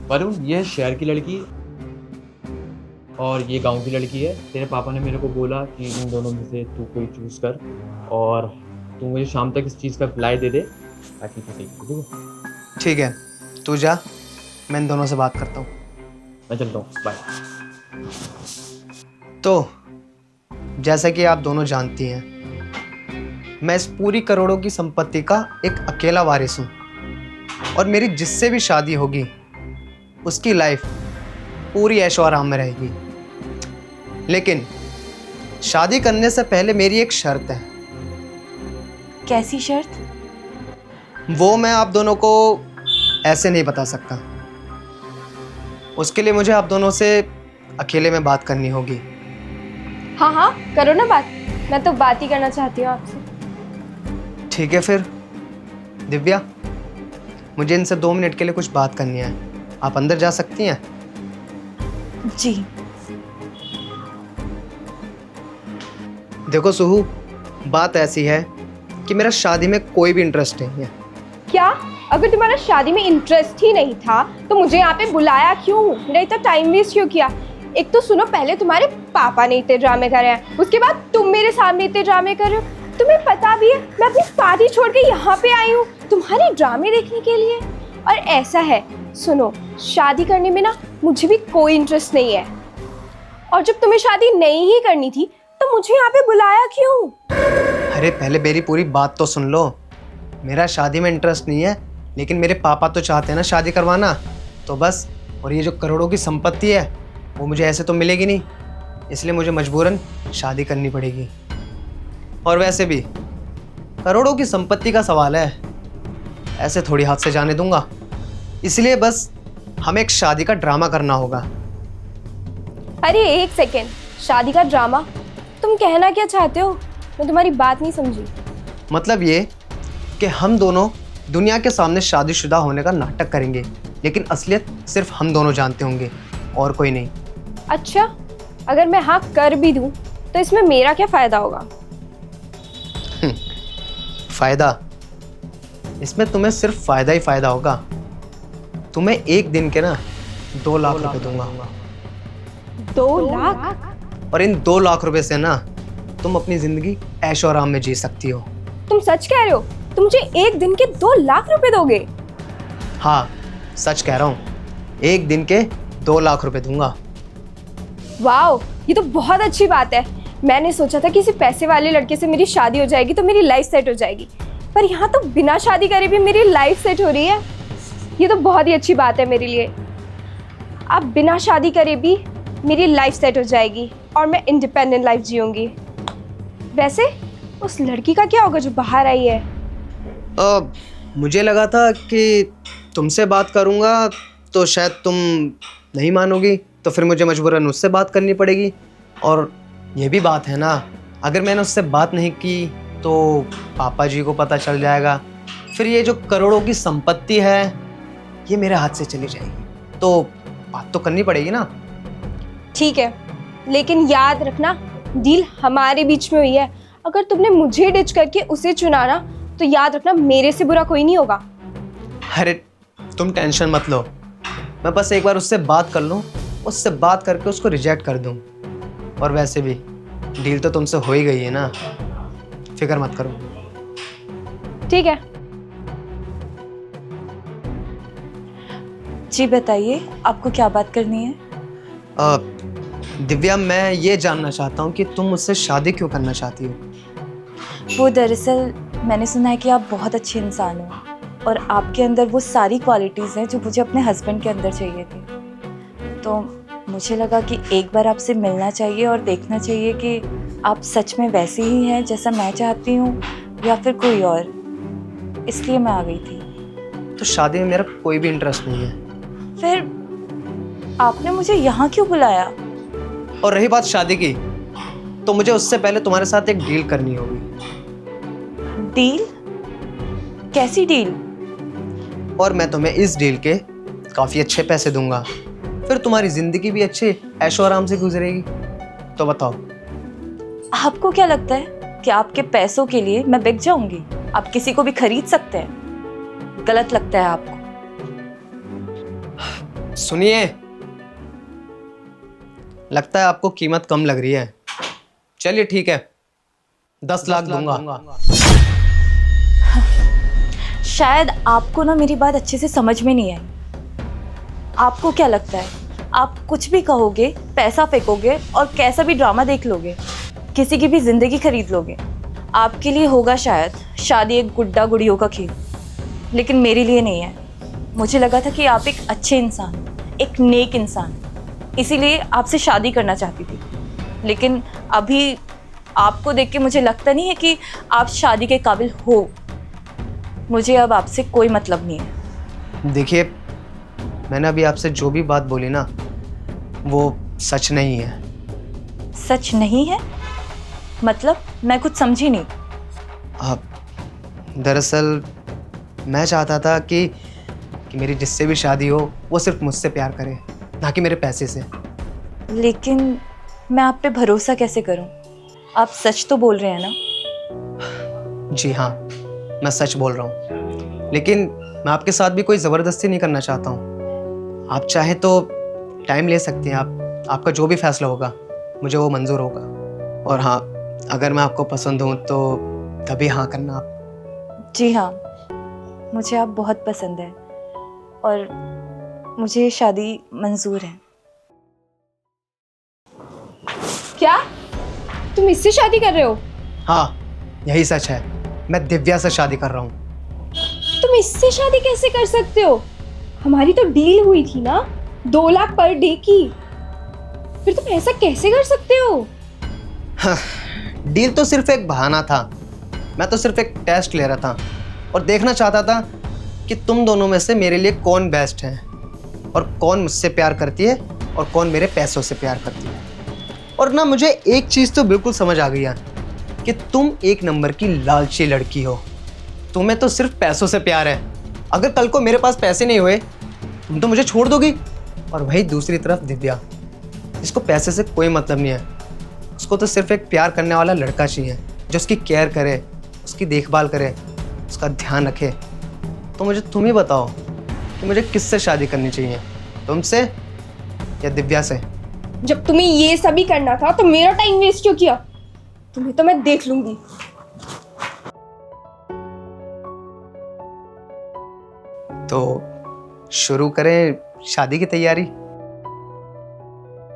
वरुण, ये शहर की लड़की और ये गांव की लड़की है। तेरे पापा ने मेरे को बोला कि इन दोनों में से तू कोई चूज कर, और तू मुझे शाम तक इस चीज़ का रिप्लाई दे दे ताकि तू सही कर, ठीक है? ठीक है, तू जा, मैं इन दोनों से बात करता हूँ। मैं चलता हूँ, बाय। तो जैसा कि आप दोनों जानती हैं, मैं इस पूरी करोड़ों की संपत्ति का एक अकेला वारिस हूँ, और मेरी जिससे भी शादी होगी उसकी लाइफ पूरी ऐशो आराम में रहेगी। लेकिन शादी करने से पहले मेरी एक शर्त है। कैसी शर्त? वो मैं आप दोनों को ऐसे नहीं बता सकता। उसके लिए मुझे आप दोनों से अकेले में बात करनी होगी। हाँ हाँ, करो ना बात। मैं तो बात ही करना चाहती हूँ आपसे। ठीक है फिर दिव्या, मुझे इनसे 2 मिनट के लिए कुछ बात करनी है। आप अंदर जा सकती हैं? जी। देखो सुहू, बात ऐसी है कि मेरा शादी में कोई भी इंटरेस्ट नहीं है। क्या? अगर तुम्हारा शादी में इंटरेस्ट ही नहीं था तो मुझे यहाँ पे बुलाया क्यों? मेरा इतना टाइम वेस्ट क्यों किया? एक तो सुनो, पहले तुम्हारे पापा ने इतने ड्रामे करे हैं, उसके बाद तुम मेरे सामने इतने ड्रामे कर रहे हो। तुम्हें पता भी है मैं अपनी शादी छोड़ के यहाँ पे आई हूँ तुम्हारे ड्रामे देखने के लिए। और ऐसा है, सुनो, शादी करने में ना मुझे भी कोई इंटरेस्ट नहीं है। और जब तुम्हें शादी नहीं ही करनी थी तो मुझे यहाँ पे बुलाया क्यों? अरे पहले मेरी पूरी बात तो सुन लो। मेरा शादी में इंटरेस्ट नहीं है, लेकिन मेरे पापा तो चाहते हैं ना शादी करवाना, तो बस। और ये जो करोड़ों की संपत्ति है वो मुझे ऐसे तो मिलेगी नहीं, इसलिए मुझे मजबूरन शादी करनी पड़ेगी। और वैसे भी करोड़ों की संपत्ति का सवाल है, ऐसे थोड़ी हाथ से जाने दूंगा। इसलिए बस हमें एक शादी का ड्रामा करना होगा। अरे एक सेकेंड, शादी का ड्रामा? तुम कहना क्या चाहते हो? मैं तुम्हारी बात नहीं समझी। मतलब ये कि हम दोनों दुनिया के सामने शादीशुदा होने का नाटक करेंगे, लेकिन असलियत सिर्फ हम दोनों जानते होंगे और कोई नहीं। अच्छा, अगर मैं हाँ कर भी दूं तो इसमें मेरा क्या फायदा होगा? फायदा? इसमें तुम्हें सिर्फ फायदा ही फायदा होगा। तुम्हें एक दिन के ना 2 लाख रुपए दूंगा। 2 लाख? और इन 2 लाख रुपए से ना तुम अपनी जिंदगी ऐशो आराम में जी सकती हो। तुम सच कह रहे हो? तुम मुझे एक दिन के 2 लाख रुपए दोगे? हाँ, सच कह रहा हूँ, एक दिन के 2 लाख रुपए दूंगा। वाओ, ये तो बहुत अच्छी बात है। मैंने सोचा था किसी पैसे वाले लड़के से मेरी शादी हो जाएगी तो मेरी लाइफ सेट हो जाएगी, पर यहाँ तो बिना शादी करे भी मेरी लाइफ सेट हो रही है। ये तो बहुत ही अच्छी बात है मेरे लिए। अब बिना शादी करे भी मेरी लाइफ सेट हो जाएगी और मैं इंडिपेंडेंट लाइफ जीऊंगी। वैसे उस लड़की का क्या होगा जो बाहर आई है? मुझे लगा था कि तुमसे बात करूंगा तो शायद तुम नहीं मानोगी, तो फिर मुझे मजबूरन उससे बात करनी पड़ेगी। और ये भी बात है ना, अगर मैंने उससे बात नहीं की तो पापा जी को पता चल जाएगा, फिर ये जो करोड़ों की संपत्ति है ये मेरे हाथ से चली जाएगी। तो बात तो करनी पड़ेगी ना। ठीक है, लेकिन याद रखना डील हमारे बीच में हुई है। अगर तुमने मुझे डिच करके उसे चुना ना तो याद रखना मेरे से बुरा कोई नहीं होगा। अरे तुम टेंशन मत लो, मैं बस एक बार उससे बात कर लूँ, उससे बात करके उसको रिजेक्ट कर दूँ। और वैसे भी डील तो तुमसे हो ही गई है ना, फिक्र मत करो। ठीक है। जी बताइए, आपको क्या बात करनी है? दिव्या, मैं ये जानना चाहता हूँ कि तुम मुझसे शादी क्यों करना चाहती हो? वो दरअसल मैंने सुना है कि आप बहुत अच्छे इंसान हो और आपके अंदर वो सारी क्वालिटीज़ हैं जो मुझे अपने हस्बैंड के अंदर चाहिए थी। तो मुझे लगा कि एक बार आपसे मिलना चाहिए और देखना चाहिए कि आप सच में वैसे ही हैं जैसा मैं चाहती हूँ या फिर कोई और, इसलिए मैं आ गई थी। तो शादी में मेरा कोई भी इंटरेस्ट नहीं है। फिर आपने मुझे यहाँ क्यों बुलाया? और रही बात शादी की, तो मुझे उससे पहले तुम्हारे साथ एक डील करनी होगी। डील? कैसी डील? और मैं तुम्हें इस डील के काफ़ी अच्छे पैसे दूंगा, फिर तुम्हारी ज़िंदगी भी अच्छे ऐशो आराम से गुजरेगी। तो बताओ। आपको क्या लगता है कि आपके पैसों के लिए मैं बिक जाऊंगी? आप किसी को भी खरीद सकते हैं? गलत लगता है आपको। सुनिए, लगता है आपको कीमत कम लग रही है। चलिए ठीक है, 10 लाख दूंगा। शायद आपको ना मेरी बात अच्छे से समझ में नहीं आई। आपको क्या लगता है आप कुछ भी कहोगे, पैसा फेंकोगे और कैसा भी ड्रामा देख लोगे, किसी की भी ज़िंदगी खरीद लोगे। आपके लिए होगा शायद शादी एक गुड्डा गुड़ियों का खेल, लेकिन मेरे लिए नहीं है। मुझे लगा था कि आप एक अच्छे इंसान, एक नेक इंसान, इसीलिए आपसे शादी करना चाहती थी। लेकिन अभी आपको देख के मुझे लगता नहीं है कि आप शादी के काबिल हो। मुझे अब आपसे कोई मतलब नहीं है। देखिए, मैंने अभी आपसे जो भी बात बोली ना, वो सच नहीं है। सच नहीं है? मतलब मैं कुछ समझी नहीं। आप दरअसल मैं चाहता था कि मेरी जिससे भी शादी हो वो सिर्फ मुझसे प्यार करे, ना कि मेरे पैसे से। लेकिन मैं आप पे भरोसा कैसे करूं? आप सच तो बोल रहे हैं ना? जी हाँ, मैं सच बोल रहा हूँ, लेकिन मैं आपके साथ भी कोई ज़बरदस्ती नहीं करना चाहता हूँ। आप चाहे तो टाइम ले सकती हैं। आपका जो भी फैसला होगा मुझे वो मंजूर होगा। और हाँ, अगर मैं आपको पसंद हूँ तो तभी हाँ करना आप। जी हाँ, मुझे आप बहुत पसंद है और मुझे ये शादी मंजूर है। क्या तुम इससे शादी कर रहे हो? हाँ, यही सच है। मैं दिव्या से शादी कर रहा हूँ। तुम इससे शादी कैसे कर सकते हो? हमारी तो डील हुई थी ना 2 लाख पर डे की। फिर तुम ऐसा कैसे कर सकते हो? डील तो सिर्फ एक बहाना था। मैं तो सिर्फ एक टेस्ट ले रहा था और देखना चाहता था कि तुम दोनों में से मेरे लिए कौन बेस्ट है और कौन मुझसे प्यार करती है और कौन मेरे पैसों से प्यार करती है। और ना, मुझे एक चीज़ तो बिल्कुल समझ आ गई है कि तुम एक नंबर की लालची लड़की हो। तुम्हें तो सिर्फ पैसों से प्यार है। अगर कल को मेरे पास पैसे नहीं हुए, तुम तो मुझे छोड़ दोगी। और वही दूसरी तरफ दिव्या, जिसको पैसे से कोई मतलब नहीं है। उसको तो सिर्फ एक प्यार करने वाला लड़का चाहिए जो उसकी केयर करे, उसकी देखभाल करे, उसका ध्यान रखे। तो मुझे तुम ही बताओ कि मुझे किससे शादी करनी चाहिए, तुमसे या दिव्या से? जब तुम्हें ये सभी करना था तो मेरा टाइम वेस्ट क्यों किया? तुम्हें तो मैं देख लूंगी। तो शुरू करें शादी की तैयारी।